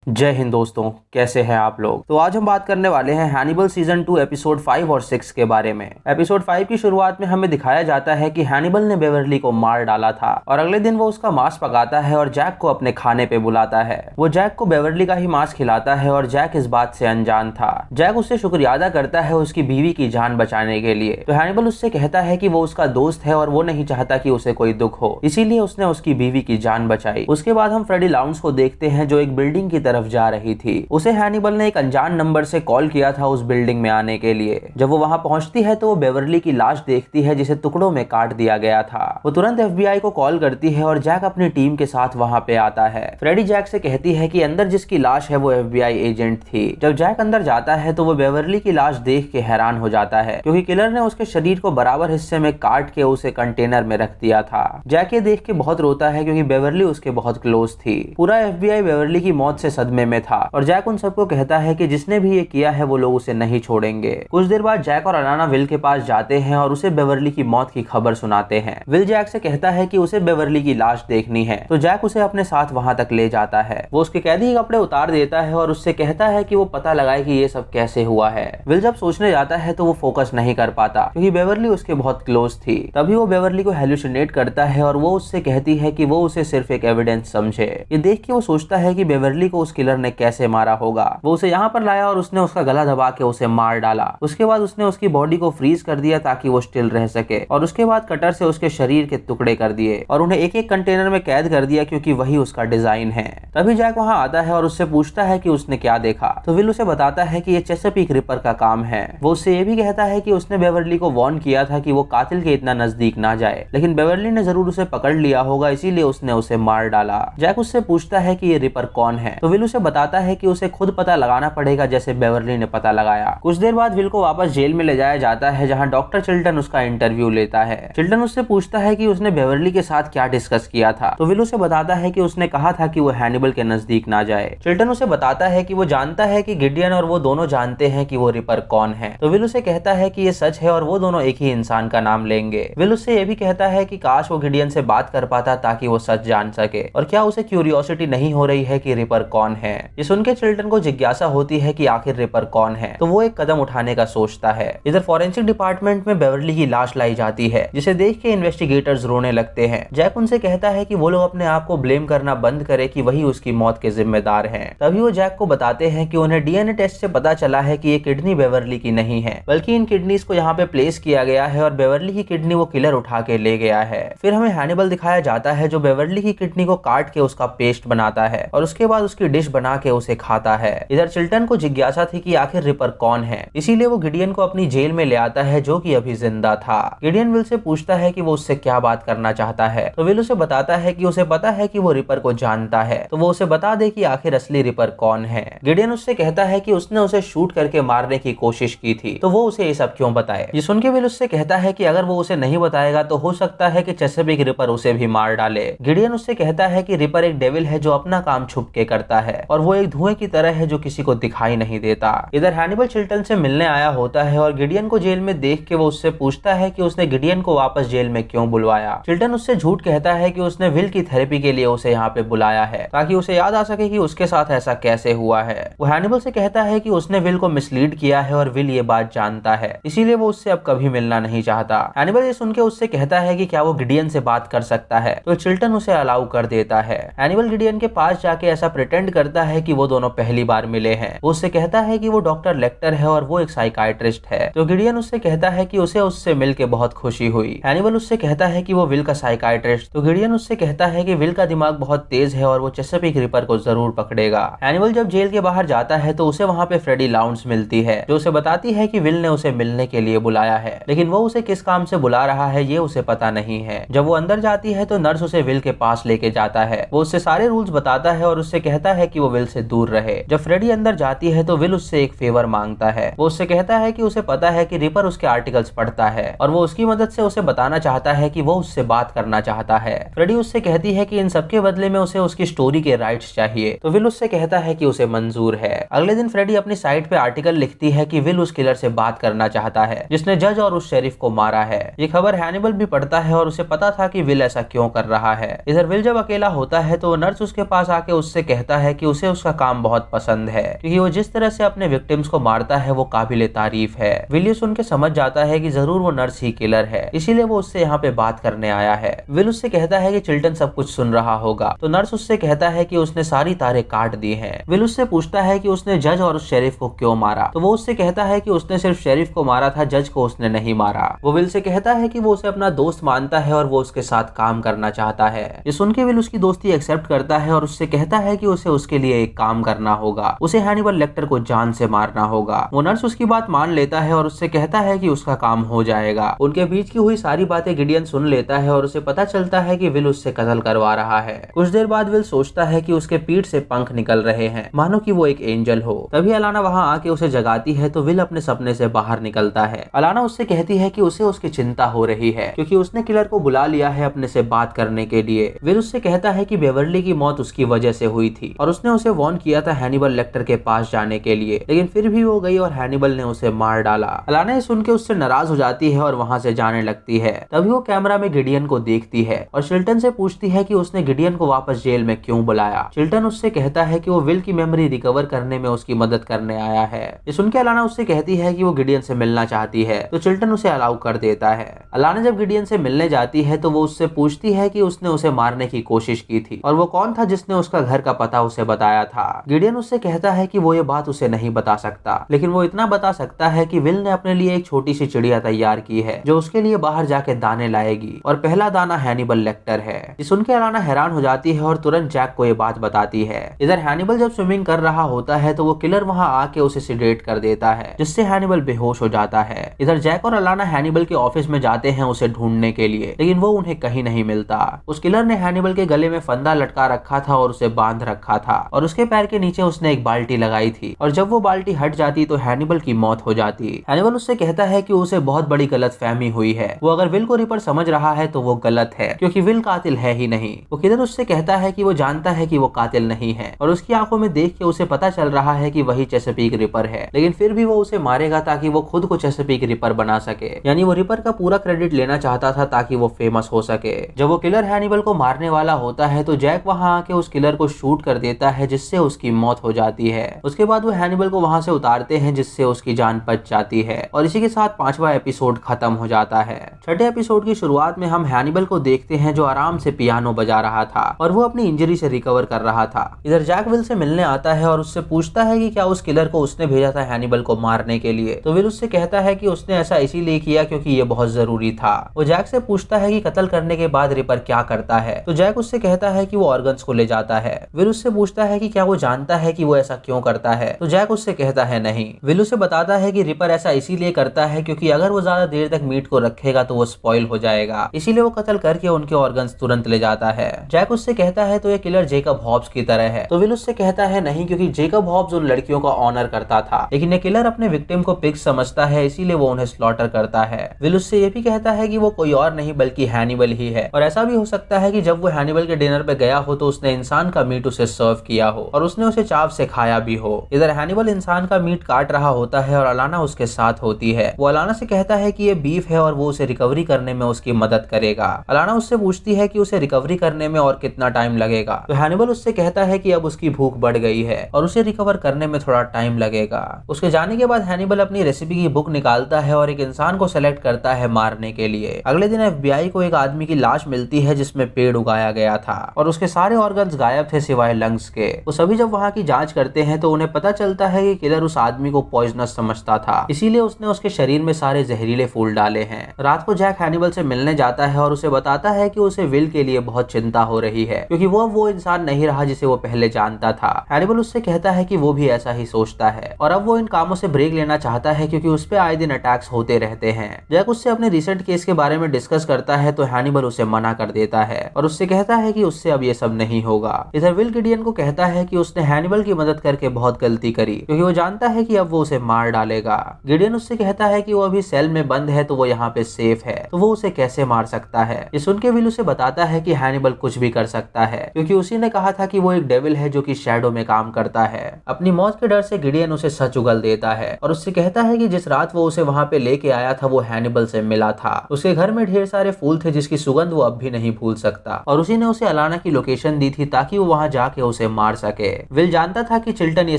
जय हिंद दोस्तों, कैसे हैं आप लोग। तो आज हम बात करने वाले हैं हैनिबल सीजन 2 एपिसोड 5 और 6 के बारे में। एपिसोड 5 की शुरुआत में हमें दिखाया जाता है कि हैनिबल ने बेवर्ली को मार डाला था और अगले दिन वो उसका मांस पकाता है और जैक को अपने खाने पे बुलाता है। वो जैक को बेवर्ली का ही मांस खिलाता है और जैक इस बात से अनजान था। जैक उससे शुक्रिया अदा करता है उसकी बीवी की जान बचाने के लिए। तो हैनिबल उससे कहता है कि वो उसका दोस्त है और वो नहीं चाहता कि उसे कोई दुख हो, इसीलिए उसने उसकी बीवी की जान बचाई। उसके बाद हम फ्रेडी लाउंस को देखते हैं जो एक बिल्डिंग की तरफ जा रही थी। उसे हैनिबल ने एक अनजान नंबर से कॉल किया था उस बिल्डिंग में आने के लिए। जब वो वहां पहुंचती है तो वो बेवर्ली की लाश देखती है जिसे टुकड़ों में काट दिया गया था। वो तुरंत FBI को कॉल करती है और जैक अपनी टीम के साथ वहां पे आता है। फ्रेडी जैक से कहती है कि अंदर जिसकी लाश है वो FBI एजेंट थी। जब जैक अंदर जाता है तो वो बेवर्ली की लाश देख के हैरान हो जाता है क्योंकि किलर ने उसके शरीर को बराबर हिस्से में काट के उसे कंटेनर में रख दिया था। जैक ये देख के बहुत रोता है क्योंकि बेवर्ली उसके बहुत क्लोज थी। पूरा FBI बेवर्ली की मौत से सदमे में था और जैक उन सबको कहता है कि जिसने भी ये किया है वो लोग उसे नहीं छोड़ेंगे। कुछ देर बाद जैक और अलाना विल के पास जाते हैं और उसे बेवर्ली की मौत की खबर सुनाते हैं। विल जैक से कहता है कि उसे बेवर्ली की लाश देखनी है, तो जैक उसे अपने साथ वहां तक ले जाता है। वो उसके कैदी कपड़े उतार देता है और उससे कहता है कि वो पता लगाए कि ये सब कैसे हुआ है। विल जब सोचने जाता है तो वो फोकस नहीं कर पाता क्योंकि बेवर्ली उसके बहुत क्लोज थी। तभी वो बेवर्ली को हेलुसिनेट करता है और वो उससे कहती है कि वो उसे सिर्फ एक एविडेंस समझे। ये देख के वो सोचता है कि बेवर्ली को उस किलर ने कैसे मारा होगा। वो उसे यहाँ पर लाया और उसने उसका गला दबा के उसे मार डाला। उसके बाद उसने उसकी बॉडी को फ्रीज कर दिया ताकि वो स्टिल रह सके और उसके बाद कटर से उसके शरीर के टुकड़े कर दिए और उन्हें एक एक कंटेनर में कैद कर दिया क्योंकि वही उसका डिजाइन है। तभी जैक वहाँ आता है और उससे पूछता है कि उसने क्या देखा। तो विल उसे बताता है कि ये चेसापीक रिपर का काम है। वो उससे ये भी कहता है कि उसने बेवर्ली को वार्न किया था कि वो कातिल के इतना नजदीक ना जाए, लेकिन बेवर्ली ने जरूर उसे पकड़ लिया होगा, इसीलिए उसने उसे मार डाला। जैक उससे पूछता है कि ये रिपर कौन है, तो विल उसे बताता है कि उसे खुद पता लगाना पड़ेगा जैसे बेवर्ली ने पता लगाया। कुछ देर बाद विल को वापस जेल में ले जाया जाता है जहां डॉक्टर चिल्टन उसका इंटरव्यू लेता है। चिल्टन उससे पूछता है कि उसने बेवर्ली के साथ क्या डिस्कस किया था, तो विल उसे बताता है कि उसने कहा था कि वो हैनिबल के नजदीक ना जाए। चिल्टन उसे बताता है कि वो जानता है कि गिडियन और वो दोनों जानते हैं कि वो रिपर कौन है। तो विल उसे कहता है कि ये सच है और वो दोनों एक ही इंसान का नाम लेंगे। विल उससे ये भी कहता है कि काश वो गिडियन से बात कर पाता ताकि वो सच जान सके और क्या उसे क्यूरियोसिटी नहीं हो रही है कि रिपर कौन है। ये सुनकर चिल्टन को जिज्ञासा होती है कि आखिर रिपर कौन है, तो वो एक कदम उठाने का सोचता है। इधर फॉरेंसिक डिपार्टमेंट में बेवर्ली की लाश लाई जाती है जिसे देख के इन्वेस्टिगेटर्स रोने लगते हैं। जैक उनसे कहता है कि वो लोग अपने आप को ब्लेम करना बंद करे कि वही उसकी मौत के जिम्मेदार हैं। तभी वो जैक को बताते हैं कि उन्हें DNA टेस्ट से पता चला है कि ये किडनी बेवर्ली की नहीं है, बल्कि इन किडनीज को यहाँ पे प्लेस किया गया है और बेवर्ली की किडनी वो किलर उठा के ले गया है। फिर हमें हैनिबल दिखाया जाता है जो बेवर्ली की किडनी को काट के उसका पेस्ट बनाता है और उसके बाद उसकी डिश बना के उसे खाता है। इधर चिल्टन को जिज्ञासा थी कि आखिर रिपर कौन है, इसीलिए वो गिडियन को अपनी जेल में ले आता है जो कि अभी जिंदा था। गिडियन विल से पूछता है कि वो उससे क्या बात करना चाहता है, तो विल उसे बताता है कि उसे पता है कि वो रिपर को जानता है, तो वो उसे बता दे कि आखिर असली रिपर कौन है। गिडियन उससे कहता है कि उसने उसे शूट करके मारने की कोशिश की थी, तो वो उसे ये सब क्यों बताए। ये सुन के विल उससे कहता है कि अगर वो उसे नहीं बताएगा तो हो सकता है कि चेसापीक रिपर उसे भी मार डाले। गिडियन उससे कहता है कि रिपर एक डेविल है जो अपना काम छुप के करता है और वो एक धुएं की तरह है जो किसी को दिखाई नहीं देता। इधर हैनिबल चिल्टन से मिलने आया होता है और गिडियन को जेल में देख के वो उससे पूछता है कि उसने गिडियन को वापस जेल में क्यों बुलवाया। चिल्टन उससे झूठ कहता है कि उसने विल की थेरेपी के लिए उसे यहाँ पे बुलाया है ताकि उसे याद आ सके कि उसके साथ ऐसा कैसे हुआ है। वो हैनिबल से कहता है कि उसने विल को मिसलीड किया है और विल ये बात जानता है, इसीलिए वो उससे अब कभी मिलना नहीं चाहता। हैनिबल ये सुन के उससे कहता है कि क्या वो गिडियन से बात कर सकता है, तो चिल्टन उसे अलाउ कर देता है। हैनिबल गिडियन के पास जाके ऐसा प्रिटेंड करता है कि वो दोनों पहली बार मिले हैं। वो उससे कहता है कि वो डॉक्टर लेक्टर है और वो एक साइकाइट्रिस्ट है, तो गिडियन उससे कहता है कि उसे उससे मिलके बहुत खुशी हुई। हैनिबल उससे कहता है कि वो विल का साइकाइट्रिस्ट, तो गिडियन उससे कहता है कि विल का दिमाग बहुत तेज है और वो चेसापीक रिपर को जरूर पकड़ेगा। हैनिबल जब जेल के बाहर जाता है तो उसे वहाँ पे फ्रेडी लाउंस मिलती है जो उसे बताती है कि विल ने उसे मिलने के लिए बुलाया है, लेकिन वो उसे किस काम से बुला रहा है ये उसे पता नहीं है। जब वो अंदर जाती है तो नर्स उसे विल के पास लेके जाता है। वो उससे सारे रूल्स बताता है और उससे कहता है कि वो विल से दूर रहे। जब फ्रेडी अंदर जाती है तो विल उससे एक फेवर मांगता है। वो उससे कहता है कि उसे पता है कि रिपर उसके आर्टिकल्स पढ़ता है और वो उसकी मदद से उसे बताना चाहता है कि वो उससे बात करना चाहता है। फ्रेडी उससे कहती है कि इन सबके बदले में उसे उसकी स्टोरी के राइट्स चाहिए, तो विल उससे कहता है कि उसे मंजूर है। अगले दिन फ्रेडी अपनी साइट पे आर्टिकल लिखती है कि विल उस किलर से बात करना चाहता है जिसने जज और उस शेरिफ को मारा है। ये खबर हैनिबल भी पढ़ता है और उसे पता था कि विल ऐसा क्यों कर रहा है। इधर विल जब अकेला होता है तो नर्स उसके पास आके उससे कहता है कि उसे उसका काम बहुत पसंद है, क्योंकि वो जिस तरह से अपने विक्टिम्स को मारता है वो काबिले तारीफ है। विल ये सुन के समझ जाता है कि जरूर वो नर्स ही किलर है, इसीलिए वो उससे यहाँ पे बात करने आया है। विल उससे कहता है कि चिल्टन सब कुछ सुन रहा होगा, तो नर्स उससे कहता है कि उसने सारी तारें काट दी हैं। विल उससे पूछता है कि उसने जज और उस शेरिफ को क्यों मारा, तो वो उससे कहता है कि उसने सिर्फ शेरिफ को मारा था, जज को उसने नहीं मारा। वो विल से कहता है कि वो उसे अपना दोस्त मानता है और वो उसके साथ काम करना चाहता है। ये सुन के विल उसकी दोस्ती एक्सेप्ट करता है और उससे कहता है कि उसे उसके लिए एक काम करना होगा, उसे हैनिबल लेक्टर को जान से मारना होगा। वो नर्स उसकी बात मान लेता है और उससे कहता है कि उसका काम हो जाएगा। उनके बीच की हुई सारी बातें गिडियन सुन लेता है और उसे पता चलता है कि विल उससे कत्ल करवा रहा है। कुछ देर बाद विल सोचता है कि उसके पीठ से पंख निकल रहे हैं, मानो कि वो एक एंजल हो। तभी अलाना वहां आके उसे जगाती है, तो विल अपने सपने से बाहर निकलता है। अलाना उससे कहती है कि उसे उसकी चिंता हो रही है, क्योंकि उसने किलर को बुला लिया है अपने से बात करने के लिए। विल उससे कहता है कि बेवर्ली की मौत उसकी वजह से हुई थी और उसने उसे वार्न किया था हैनिबल लेक्टर के पास जाने के लिए, लेकिन फिर भी वो गई और हैनिबल ने उसे मार डाला। अलाना ये सुन के उससे नाराज हो जाती है और वहां से जाने लगती है। तभी वो कैमरा में गिडियन को देखती है और चिल्टन से पूछती है कि उसने गिडियन को वापस जेल में क्यों बुलाया। चिल्टन उससे कहता है कि वो विल की मेमोरी रिकवर करने में उसकी मदद करने आया है। ये सुन के अलाना उससे कहती है कि वो गिडियन से मिलना चाहती है, तो चिल्टन उसे अलाउ कर देता है। अलाना जब गिडियन से मिलने जाती है तो वो उससे पूछती है कि उसने उसे मारने की कोशिश की थी और वो कौन था जिसने उसका घर का पता उसे बताया था। गिडियन उससे कहता है कि वो ये बात उसे नहीं बता सकता, लेकिन वो इतना बता सकता है कि विल ने अपने लिए एक छोटी सी चिड़िया तैयार की है जो उसके लिए बाहर जाके दाने लाएगी और पहला दाना हैनिबल लेक्टर है। ये सुन के अलाना हैरान हो जाती है और तुरंत जैक को ये बात बताती है। इधर हैनिबल जब स्विमिंग कर रहा होता है तो वो किलर वहां आके उसे सिडेट कर देता है, जिससे हैनिबल बेहोश हो जाता है। इधर जैक और अलाना हैनिबल के ऑफिस में जाते हैं उसे ढूंढने के लिए, लेकिन वो उन्हें कहीं नहीं मिलता। उस किलर ने हैनिबल के गले में फंदा लटका रखा था और उसे बांध रखा था और उसके पैर के नीचे उसने एक बाल्टी लगाई थी और जब वो बाल्टी हट जाती तो हैनिबल की मौत हो जाती। हैनिबल उससे कहता है कि उसे बहुत बड़ी गलतफहमी हुई है, वो अगर विल को रिपर समझ रहा है तो वो गलत है, क्योंकि विल कातिल है ही नहीं। वो किलर उससे कहता है कि वो जानता है कि वो कातिल नहीं है और उसकी आंखों में देख के उसे पता चल रहा है कि वही चेसापीक रिपर है, लेकिन फिर भी वो उसे मारेगा ताकि वो खुद को चेसापीक रिपर बना सके। यानी वो रिपर का पूरा क्रेडिट लेना चाहता था ताकि वो फेमस हो सके। जब वो किलर हैनिबल को मारने वाला होता है तो जैक वहां आके उस किलर को शूट कर देता है, जिससे उसकी मौत हो जाती है। उसके बाद वो हैनिबल को वहां से उतारते हैं, जिससे उसकी जान बच जाती है और इसी के साथ 5वां एपिसोड खत्म हो जाता है। छठे एपिसोड की शुरुआत में हम हैनिबल को देखते हैं जो आराम से पियानो बजा रहा था और वो अपनी इंजरी से रिकवर कर रहा था। इधर जैक विल से मिलने आता है और उससे पूछता है कि क्या उस किलर को उसने भेजा था हैनिबल को मारने के लिए, तो विल उससे कहता है कि उसने ऐसा इसीलिए किया क्योंकि ये बहुत जरूरी था। वो जैक से पूछता है कि कत्ल करने के बाद रिपर क्या करता है, तो जैक उससे कहता है कि वो ऑर्गन्स को ले जाता है। विल उससे पूछता है कि क्या वो जानता है कि वो ऐसा क्यों करता है, तो जैक उससे कहता है नहीं। विल उसे बताता है कि रिपर ऐसा इसीलिए करता है क्योंकि अगर वो ज्यादा देर तक मीट को रखेगा तो वो स्पॉइल हो जाएगा, इसीलिए वो कत्ल करके उनके ऑर्गन्स तुरंत ले जाता है। जैक उससे कहता है तो ये किलर जेकब हॉब्स की तरह है, तो विल उससे कहता है नहीं, क्योंकि जेकब हॉब्स उन लड़कियों का ऑनर करता था, लेकिन ये किलर अपने विक्टिम को पिग समझता है, इसीलिए वो उन्हें स्लॉटर करता है। विल उससे ये भी कहता है कि वो कोई और नहीं बल्कि हैनिबल ही है और ऐसा भी हो सकता है कि जब वो हैनिबल के डिनर पे गया हो तो उसने इंसान का मीट उसे सर्व किया हो और उसने उसे चाव से खाया भी हो। इधर हैनिबल इंसान का मीट काट रहा होता है और अलाना उसके साथ होती है। वो अलाना से कहता है कि ये बीफ है और वो उसे रिकवरी करने में उसकी मदद करेगा। अलाना उससे पूछती है कि उसे रिकवरी करने में और कितना टाइम लगेगा, तो हैनिबल उससे कहता है कि अब उसकी भूख बढ़ गई है और उसे रिकवर करने में थोड़ा टाइम लगेगा। उसके जाने के बाद हैनिबल अपनी रेसिपी की बुक निकालता है और एक इंसान को सेलेक्ट करता है मारने के लिए। अगले दिन FBI को एक आदमी की लाश मिलती है जिसमें पेड़ उगाया गया था और उसके सारे ऑर्गन्स गायब थे सिवाय लंग्स के। वो सभी जब वहाँ की जांच करते हैं तो उन्हें पता चलता है कि किलर उस आदमी को पॉइजनस समझता था, इसीलिए उसने उसके शरीर में सारे जहरीले फूल डाले हैं। रात को जैक हैनिबल से मिलने जाता है और उसे बताता है कि उसे विल के लिए बहुत चिंता हो रही है क्योंकि वो इंसान नहीं रहा जिसे वो पहले जानता था। हैनिबल उससे कहता है कि वो भी ऐसा ही सोचता है और अब वो इन कामों से ब्रेक लेना चाहता है क्योंकि उस पे आए दिन अटैक्स होते रहते हैं। जैक उससे अपने रिसेंट केस के बारे में डिस्कस करता है तो हैनिबल उसे मना कर देता है और उससे कहता है कि उससे अब ये सब नहीं होगा। इधर विल गिडियन को कहता है कि उसने हैनिबल की मदद करके बहुत गलती करी क्योंकि वो जानता है कि अब वो उसे मार डालेगा। गिडियन उससे कहता है कि वो अभी सेल में बंद है तो वो यहाँ पे सेफ है, तो वो उसे कैसे मार सकता है। ये सुन के विल उसे बताता है कि हैनिबल कुछ भी कर सकता है क्योंकि उसी ने कहा था कि वो एक डेविल है जो कि शैडो में काम करता है। अपनी मौत के डर से गिडियन उसे सच उगल देता है और उससे कहता है कि जिस रात वो उसे वहाँ पे लेके आया था वो हैनिबल से मिला था। उसके घर में ढेर सारे फूल थे जिसकी सुगंध वो अब भी नहीं भूल सकता और उसी ने उसे अलाना की लोकेशन दी थी ताकि वो वहाँ जाके उसे उसे मार सके। विल जानता था कि चिल्टन ये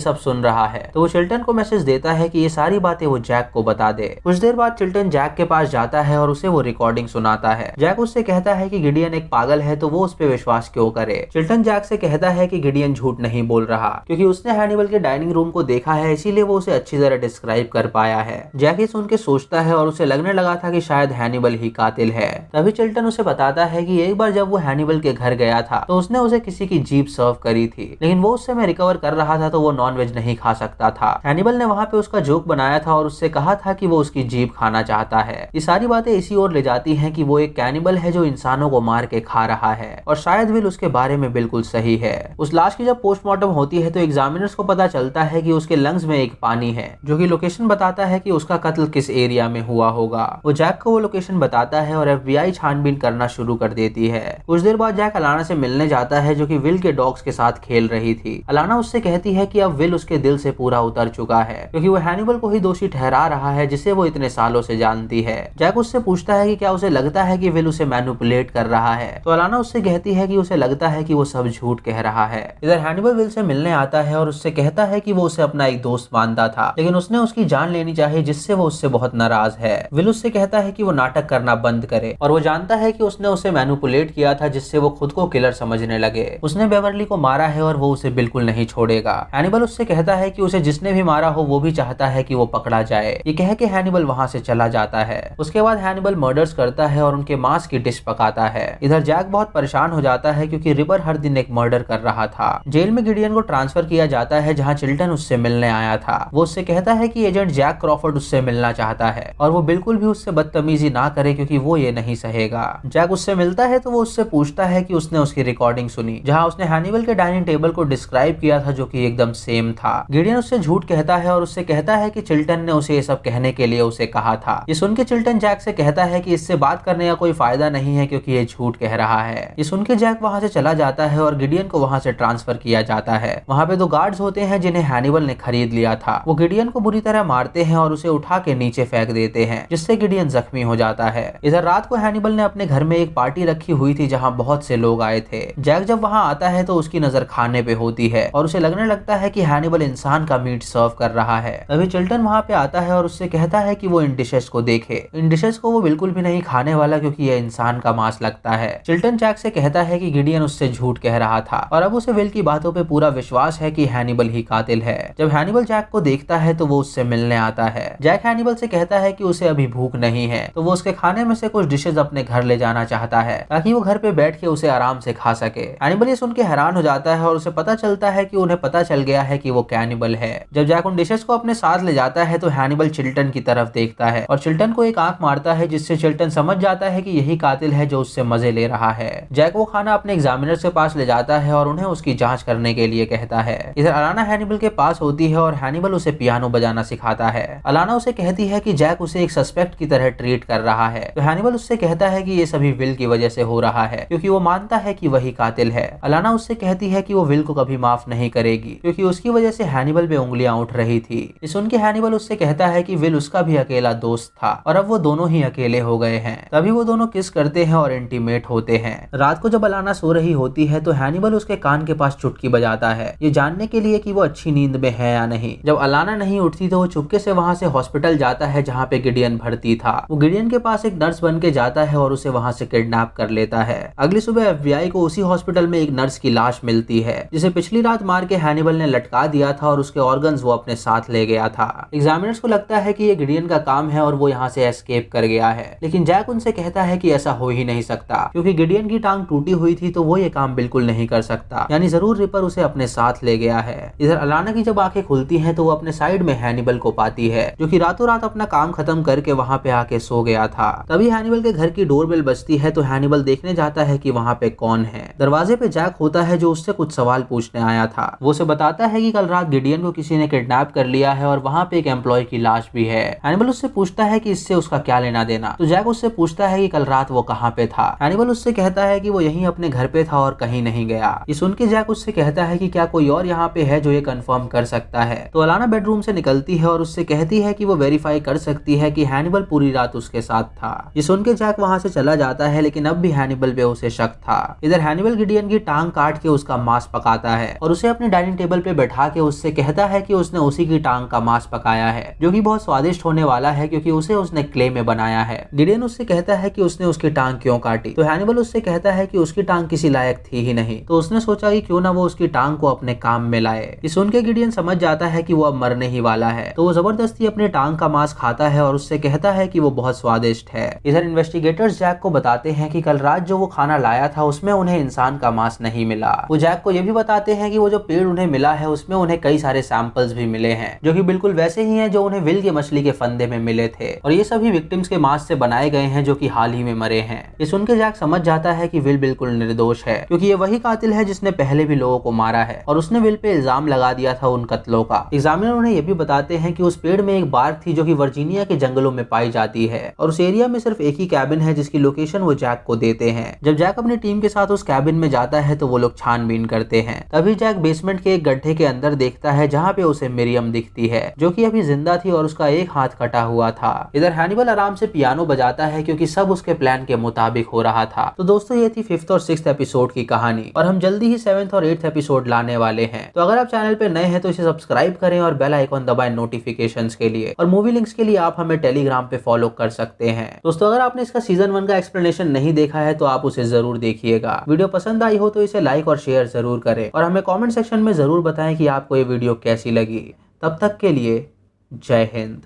सब सुन रहा है, तो वो चिल्टन को मैसेज देता है कि ये सारी बातें वो जैक को बता दे। कुछ देर बाद चिल्टन जैक के पास जाता है और उसे वो रिकॉर्डिंग सुनाता है। जैक उससे कहता है कि गिडियन एक पागल है, तो वो उस पर विश्वास क्यों करे। चिल्टन जैक से कहता है कि गिडियन झूठ नहीं बोल रहा, क्योंकि उसने हैनिबल के डाइनिंग रूम को देखा है, इसीलिए वो उसे अच्छी तरह डिस्क्राइब कर पाया है। जैक ये सुन के सोचता है और उसे लगने लगा था कि शायद हैनिबल ही कातिल है। तभी चिल्टन उसे बताता है कि एक बार जब वो हैनिबल के घर गया था तो उसने उसे किसी की जीप सर्व करी थी, लेकिन वो उस समय रिकवर कर रहा था तो वो नॉन वेज नहीं खा सकता था। हैनिबल ने वहाँ पे उसका जोक बनाया था और उससे कहा था कि वो उसकी जीप खाना चाहता है। ये सारी बातें इसी ओर ले जाती हैं कि वो एक कैनिबल है जो इंसानों को मार के खा रहा है, और शायद विल उसके बारे में बिल्कुल सही है। उस लाश की जब पोस्टमार्टम होती है तो एग्जामिनर्स को पता चलता है कि उसके लंग्स में एक पानी है, जो कि लोकेशन बताता है कि उसका कत्ल किस एरिया में हुआ होगा। वो जैक को वो लोकेशन बताता है और FBI छानबीन करना शुरू कर देती है। कुछ देर बाद जैक अलाना से मिलने जाता है, जो कि विल के डॉग्स के साथ खेल रही थी। अलाना उससे कहती है कि अब विल उसके दिल से पूरा उतर चुका है, क्योंकि वो हैनिबल को ही दोषी ठहरा रहा है, जिसे वो इतने सालों से जानती है। जैक उससे पूछता है कि क्या उसे लगता है कि विल उसे मैनिपुलेट कर रहा है, तो अलाना उससे कहती है कि उसे लगता है कि वो सब झूठ कह रहा है। इधर हैनिबल विल से मिलने आता है और उससे कहता है कि वो उसे अपना एक दोस्त मानता था, लेकिन उसने उसकी जान लेनी चाहिए, जिससे वो उससे बहुत नाराज है। विल उससे कहता है कि वो नाटक करना बंद करे, और वो जानता है कि उसने उसे मैनिपुलेट किया था, जिससे वो खुद को किलर समझने लगे। उसने बेवर्ली को मारा है और वो उसे बिल्कुल नहीं छोड़ेगा। हैनिबल उससे कहता है कि उसे जिसने भी मारा हो वो भी चाहता है कि वो पकड़ा जाए। ये कह के हैनिबल वहां से चला जाता है। उसके बाद हैनिबल मर्डर्स करता है और उनके मांस की डिश पकाता है। इधर जैक बहुत परेशान हो जाता है, क्योंकि रिपर हर दिन एक मर्डर कर रहा था। जेल में गिडियन को ट्रांसफर किया जाता है, जहाँ चिल्टन उससे मिलने आया था। वो उससे कहता है कि एजेंट जैक क्रॉफर्ड उससे मिलना चाहता है, और वो बिल्कुल भी उससे बदतमीजी ना करे, क्योंकि वो ये नहीं सहेगा। जैक उससे मिलता है तो वो उससे पूछता है कि उसने उसकी रिकॉर्डिंग सुनी, जहाँ उसने हैनिबल के डाइनिंग टेबल को डिस्क्राइब किया था, जो कि एकदम सेम था। गिडियन उससे झूठ कहता है और उससे कहता है कि चिल्टन ने उसे ये सब कहने के लिए उसे कहा था। ये सुन के चिल्टन जैक से कहता है कि इससे बात करने का कोई फायदा नहीं है, क्योंकि ये झूठ कह रहा है। ये सुन के जैक वहां से चला जाता है और गिडियन को वहां से ट्रांसफर किया जाता है। वहां पे 2 गार्ड्स होते हैं जिन्हें हैनिबल ने खरीद लिया था। वो गिडियन को बुरी तरह मारते हैं और उसे उठा के नीचे फेंक देते हैं, जिससे गिडियन जख्मी हो जाता है। इधर रात को हैनिबल ने अपने घर में एक पार्टी रखी हुई थी, जहाँ बहुत से लोग आए थे। जैक जब वहां आता है तो उसकी नजर खाने पे होती है और उसे लगने लगता है कि हैनिबल इंसान का मीट सर्व कर रहा है। तभी चिल्टन वहां पे आता है और उससे कहता है कि वो इन डिशेस को देखे। इन डिशेस को वो बिल्कुल भी नहीं खाने वाला, क्योंकि यह इंसान का मांस लगता है। चिल्टन जैक से कहता है कि गिडियन उससे झूठ कह रहा था, और अब उसे विल की बातों पे पूरा विश्वास है कि हैनिबल ही कातिल है। जब हैनिबल जैक को देखता है तो वो उससे मिलने आता है। जैक हैनिबल से कहता है कि उसे अभी भूख नहीं है, तो वो उसके खाने में से कुछ डिशेस अपने घर ले जाना चाहता है, ताकि वो घर पे बैठ के उसे आराम से खा सके। हैनिबल ये सुन के हैरान हो जाता है और उसे पता चलता है कि उन्हें पता चल गया है कि वो कैनिबल है। जब जैक उन डिशेस को अपने साथ ले जाता है तो हैनिबल चिल्टन की तरफ देखता है और चिल्टन को एक आंख मारता है, जिससे चिल्टन समझ जाता है कि यही कातिल है जो उससे मजे ले रहा है। जैक वो खाना अपने एग्जामिनर के पास ले जाता है और उन्हें उसकी जांच करने के लिए कहता है। इधर अलाना हैनिबल के पास होती है और हैनिबल उसे पियानो बजाना सिखाता है। अलाना उसे कहती है कि जैक उसे एक सस्पेक्ट की तरह ट्रीट कर रहा है, तो हैनिबल उससे कहता है कि ये सभी विल की वजह से हो रहा है, क्योंकि वो मानता है कि वही कातिल है। अलाना उससे कहती है कि वो विल को कभी माफ नहीं करेगी, क्योंकि उसकी वजह से हैनिबल पे उंगलियां उठ रही थी। ये सुन के हैनिबल उससे कहता है कि विल उसका भी अकेला दोस्त था और अब वो दोनों ही अकेले हो गए हैं। तभी वो दोनों किस करते हैं और इंटीमेट होते हैं। रात को जब अलाना सो रही होती है तो हैनिबल उसके कान के पास चुटकी बजाता है, ये जानने के लिए कि वो अच्छी नींद में है या नहीं। जब अलाना नहीं उठती तो वो चुपके से वहां से हॉस्पिटल जाता है, जहाँ पे गिडियन भर्ती था। वो गिडियन के पास एक नर्स बन के जाता है और उसे वहां से किडनैप कर लेता है। अगली सुबह FBI को उसी हॉस्पिटल में एक नर्स की लाश मिलती है, जिसे पिछली रात मार के हैनिबल ने लटका दिया था और उसके ऑर्गन्स वो अपने साथ ले गया था। एग्जामिनर्स को लगता है कि ये गिडियन का काम है और वो यहाँ से एस्केप कर गया है, लेकिन जैक उनसे कहता है कि ऐसा हो ही नहीं सकता, क्योंकि गिडियन की टांग टूटी हुई थी तो वो ये काम बिल्कुल नहीं कर सकता, यानी जरूर रिपर उसे अपने साथ ले गया है। इधर अलाना की जब आंखें खुलती हैं तो वो अपने साइड में हैनिबल को पाती है, जो कि रातों रात अपना काम खत्म करके वहाँ पे आके सो गया था। तभी हैनिबल के घर की डोरबेल बजती है तो हैनिबल देखने जाता है कि वहाँ पे कौन है। दरवाजे पे जैक होता है, जो उससे कुछ सवाल पूछने आया था। वो उसे बताता है कि कल रात गिडियन को किसी ने किडनैप कर लिया है और वहाँ पे एक एम्प्लॉय की लाश भी है। हैनिबल उससे पूछता है कि इससे उसका क्या लेना देना, तो जैक उससे पूछता है कि कल रात वो कहाँ पे था। हैनिबल उससे कहता है कि वो यहीं अपने घर पे था और कहीं नहीं गया। ये सुन के जैक उससे कहता है कि क्या कोई और यहाँ पे है जो ये कंफर्म कर सकता है। तो अलाना बेडरूम से निकलती है और उससे कहती है कि वो वेरीफाई कर सकती है कि हैनिबल पूरी रात उसके साथ था। ये सुन के जैक वहाँ से चला जाता है, लेकिन अब भी हैनिबल पे उसे शक था। इधर हैनिबल गिडियन की टांग काट के उसका मांस पकाता है और उसे अपने डाइनिंग टेबल पे बैठा के उससे कहता है कि उसने उसी की टांग का मांस पकाया है, जो कि बहुत स्वादिष्ट होने वाला है क्योंकि उसे उसने क्ले में बनाया है। गिडियन उससे कहता है कि उसने उसकी टांग क्यों काटी, तो हैनिबल उससे कहता है कि उसकी टांग किसी लायक थी ही नहीं, तो उसने सोचा कि क्यों ना वो उसकी टांग को अपने काम में लाए। ये सुन के गिडियन समझ जाता है कि वो अब मरने ही वाला है, तो वो जबरदस्ती अपनी टांग का मांस खाता है और उससे कहता है कि वो बहुत स्वादिष्ट है। इधर इन्वेस्टिगेटर्स जैक को बताते हैं कि कल रात जो वो खाना लाया था उसमें उन्हें इंसान का मांस नहीं मिला। वो जैक को ये भी बताते हैं कि वो जो पेड़ उन्हें मिला है उसमें उन्हें कई सारे सैंपल्स भी मिले हैं, जो कि बिल्कुल वैसे ही हैं जो उन्हें विल की मछली के फंदे में मिले थे, और ये सभी विक्टिम्स के मांस से बनाए गए हैं जो कि हाल ही में मरे हैं। ये सुनकर जैक समझ जाता है कि विल बिल्कुल निर्दोष है, क्योंकि ये वही कातिल है जिसने पहले भी लोगों को मारा है और उसने विल पे इल्जाम लगा दिया था उन कत्लों का। एग्जामिनर उन्हें ये भी बताते हैं कि उस पेड़ में एक बार्क थी जो कि वर्जीनिया के जंगलों में पाई जाती है, और उस एरिया में सिर्फ एक ही कैबिन है जिसकी लोकेशन वो जैक को देते हैं। जब जैक अपनी टीम के साथ उस कैबिन में जाता है तो वो लोग छानबीन करते हैं। तभी जैक बेसमेंट के एक गड्ढे के अंदर देखता है जहाँ पे उसे मिरियम दिखती है, जो कि अभी जिंदा थी और उसका एक हाथ कटा हुआ था। इधर हैनिबल आराम से पियानो बजाता है क्योंकि सब उसके प्लान के मुताबिक हो रहा था। तो दोस्तों ये थी 5th और 6th एपिसोड की कहानी, और हम जल्दी ही 7th और 8th एपिसोड लाने वाले हैं। तो अगर आप चैनल पे नए हैं तो इसे सब्सक्राइब करें और बेल आइकॉन दबाएं नोटिफिकेशंस के लिए, और मूवी लिंक्स के लिए आप हमें टेलीग्राम पे फॉलो कर सकते हैं। दोस्तों अगर आपने इसका सीजन 1 का एक्सप्लेनेशन नहीं देखा है तो आप उसे जरूर देखिएगा। वीडियो पसंद आई हो तो इसे लाइक और शेयर जरूर करें, और हमें कमेंट सेक्शन में जरूर बताएं कि आपको ये वीडियो कैसी लगी। तब तक के लिए जय हिंद।